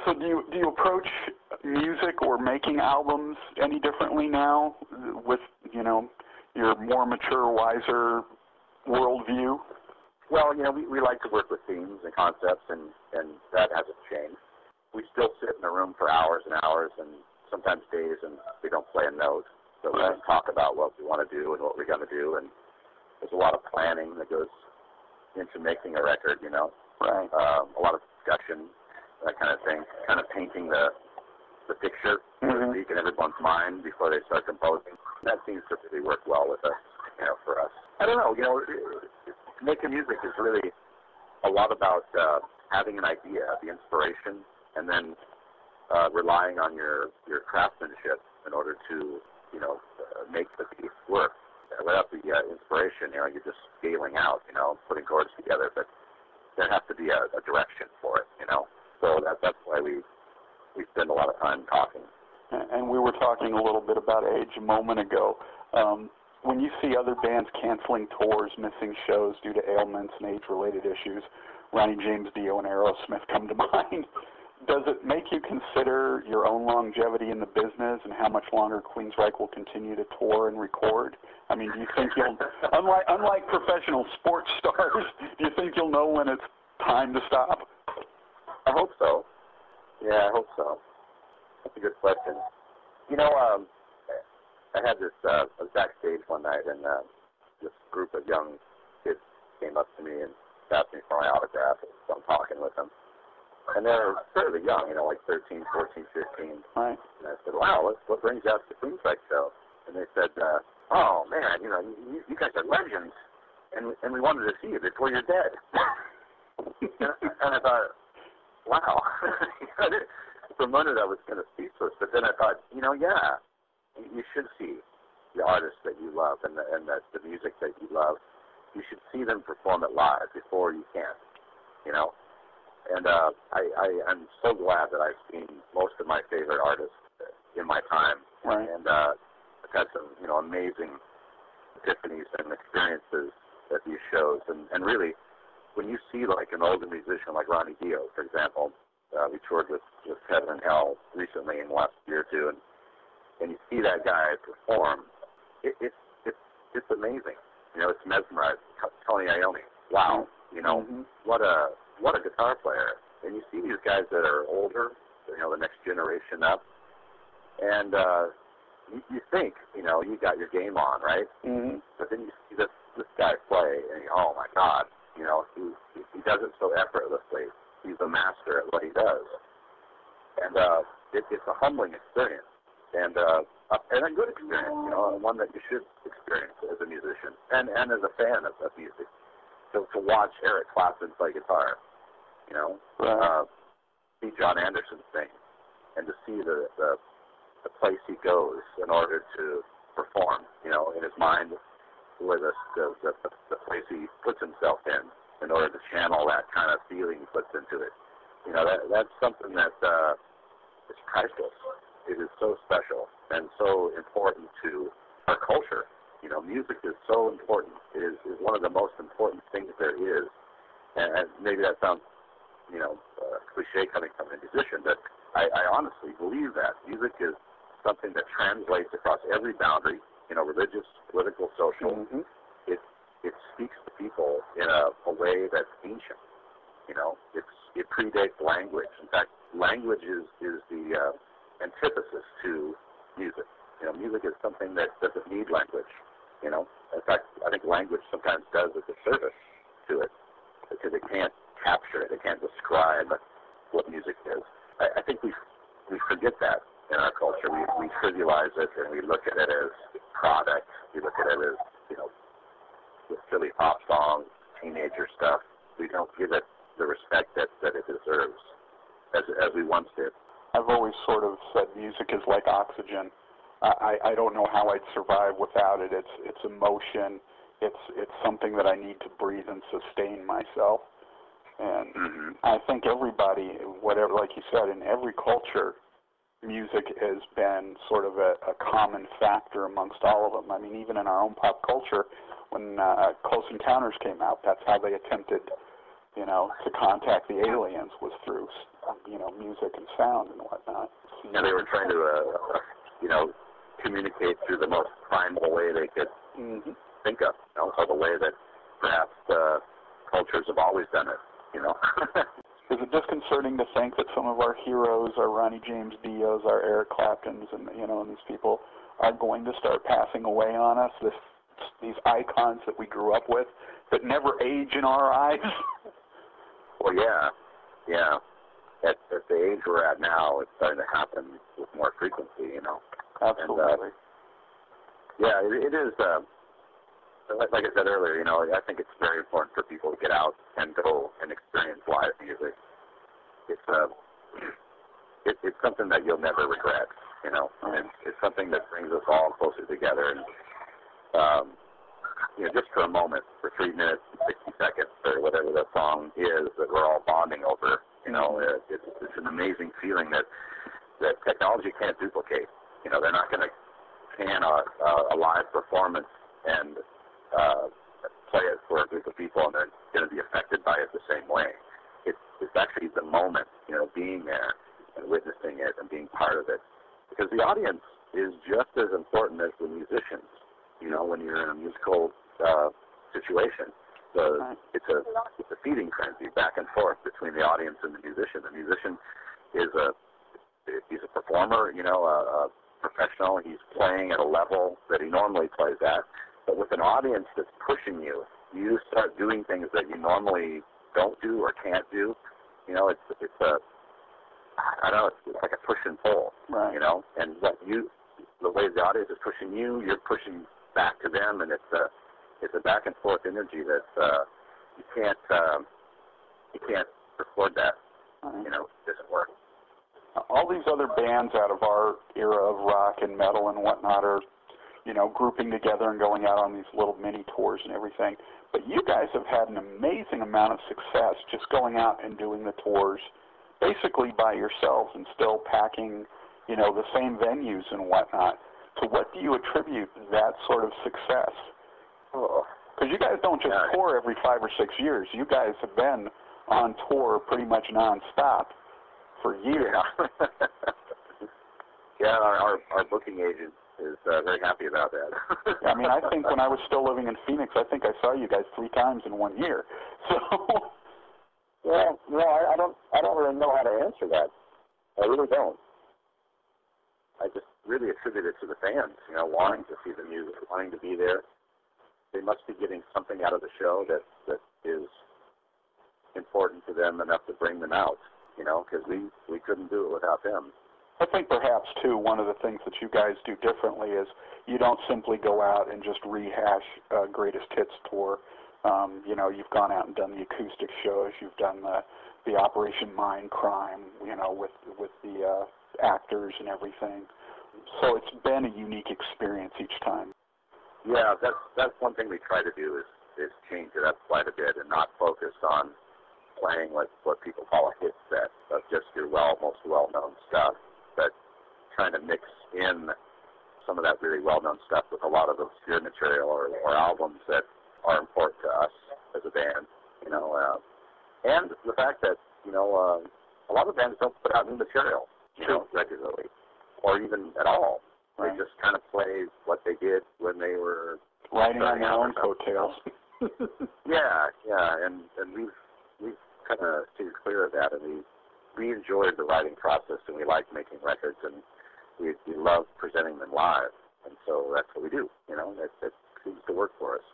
So do you approach music or making albums any differently now with, you know, your more mature, wiser worldview? Well, you know, we like to work with themes and concepts, and that hasn't changed. We still sit in a room for hours and hours and sometimes days, and we don't play a note. But we just talk about what we want to do and what we're going to do, and there's a lot of planning that goes into making a record, you know. Right. A lot of discussion, that kind of thing, kind of painting the picture, so to speak, in everyone's mind before they start composing. That seems to really work well with us, you know, for us. I don't know, you know, making music is really a lot about having an idea, the inspiration, and then relying on your craftsmanship in order to, you know, make the piece work. Without the inspiration, you know, you're just scaling out, you know, putting chords together, but there has to be a direction for it, you know. So that's why we spend a lot of time talking. And we were talking a little bit about age a moment ago. When you see other bands canceling tours, missing shows due to ailments and age-related issues, Ronnie James Dio and Aerosmith come to mind. Does it make you consider your own longevity in the business and how much longer Queensryche will continue to tour and record? I mean, do you think you'll, unlike professional sports stars, do you think you'll know when it's time to stop? I hope so. Yeah, I hope so. That's a good question. You know, I had this, I was backstage one night, and this group of young kids came up to me and asked me for my autograph, so I'm talking with them. And they're fairly young, you know, like 13, 14, 15. Right. And I said, wow, what brings you out to the Queensryche show? And they said, oh, man, you know, you guys are legends, and we wanted to see you before you're dead. and I thought, wow. For a moment I was kind of speechless, but then I thought, you know, yeah, you should see the artists that you love and the music that you love. You should see them perform it live before you can, you know. And I'm so glad that I've seen most of my favorite artists in my time. Right. And I've had some, you know, amazing epiphanies and experiences at these shows. And really, when you see like an older musician like Ronnie Dio, for example, we toured with Heaven and Hell recently in the last year or two, and you see that guy perform, it's amazing. You know, it's mesmerizing. Tony Iommi, wow, you know, what a guitar player. And you see these guys that are older, you know, the next generation up, and you think, you know, you got your game on, right? Mm-hmm. But then you see this guy play, and oh my God, you know, he does it so effortlessly. He's a master at what he does, and it's a humbling experience, and a good experience, you know, one that you should experience as a musician and as a fan of music. To watch Eric Clapton play guitar, you know, see John Anderson sing, and to see the place he goes in order to perform, you know, in his mind, where the place he puts himself in order to channel that kind of feeling he puts into it. You know, that's something that is priceless. It is so special and so important to our culture. You know, music is so important. It is one of the most important things there is. And maybe that sounds, you know, cliche coming from a musician, but I honestly believe that. Music is something that translates across every boundary, you know, religious, political, social. Mm-hmm. It speaks to people in a way that's ancient. You know, it predates language. In fact, language is the antithesis to music. You know, music is something that doesn't need language. You know, in fact, I think language sometimes does a disservice to it because it can't capture it. It can't describe what music is. I think we forget that in our culture. We trivialize it and we look at it as product. We look at it as, you know, the silly pop songs, teenager stuff. We don't give it the respect that it deserves as we once did. I've always sort of said music is like oxygen. I don't know how I'd survive without it. It's emotion. It's something that I need to breathe and sustain myself. And I think everybody, whatever, like you said, in every culture, music has been sort of a common factor amongst all of them. I mean, even in our own pop culture, when Close Encounters came out, that's how they attempted to contact the aliens was through, music and sound and whatnot. And they were trying to, communicate through the most primal way they could think of, or the way that perhaps cultures have always done it, Is it disconcerting to think that some of our heroes, our Ronnie James Dios, our Eric Claptons, and and these people are going to start passing away on us? These icons that we grew up with that never age in our eyes. Well, yeah. At the age we're at now, it's starting to happen with more frequency, Absolutely. And, it is. Like I said earlier, I think it's very important for people to get out and go and experience live music. It's something that you'll never regret, and it's something that brings us all closer together. And just for a moment, for 3 minutes and 60 seconds, or whatever that song is that we're all bonding over, it's an amazing feeling that technology can't duplicate. They're not going to can a live performance and play it for a group of people, and they're going to be affected by it the same way. It's actually the moment, being there and witnessing it and being part of it, because the audience is just as important as the musicians. When you're in a musical situation, it's a feeding frenzy back and forth between the audience and the musician. The musician he's a performer, a professional. He's playing at a level that he normally plays at. But with an audience that's pushing you, you start doing things that you normally don't do or can't do. It's like a push and pull, right. And the way the audience is pushing you, you're pushing back to them, and it's a back and forth energy that you can't record that. Right. It doesn't work. All these other bands out of our era of rock and metal and whatnot are, grouping together and going out on these little mini tours and everything. But you guys have had an amazing amount of success just going out and doing the tours basically by yourselves and still packing, the same venues and whatnot. So what do you attribute that sort of success? Because you guys don't just tour every 5 or 6 years. You guys have been on tour pretty much nonstop for years. Yeah, our booking agent is very happy about that. I mean, I think when I was still living in Phoenix, I think I saw you guys 3 times in 1 year. So, well, I don't really know how to answer that. I really don't. I just really attribute it to the fans, wanting to see the music, wanting to be there. They must be getting something out of the show that is important to them enough to bring them out, because we couldn't do it without them. I think perhaps, too, one of the things that you guys do differently is you don't simply go out and just rehash Greatest Hits tour. You've gone out and done the acoustic shows. You've done the Operation Mindcrime, with the actors and everything. So it's been a unique experience each time. Yeah, that's one thing we try to do is change it up quite a bit and not focus on playing what people call a hit set of just your most well-known stuff, but trying to mix in some of that really well-known stuff with a lot of obscure material or albums that are important to us as a band, and the fact that, a lot of bands don't put out new material, regularly, or even at all. Right. They just kind of play what they did when they were riding on their own coattails. Yeah, and we've kind of steered clear of that, and we enjoyed the writing process, and we like making records, and we love presenting them live, and so that's what we do. That seems to work for us.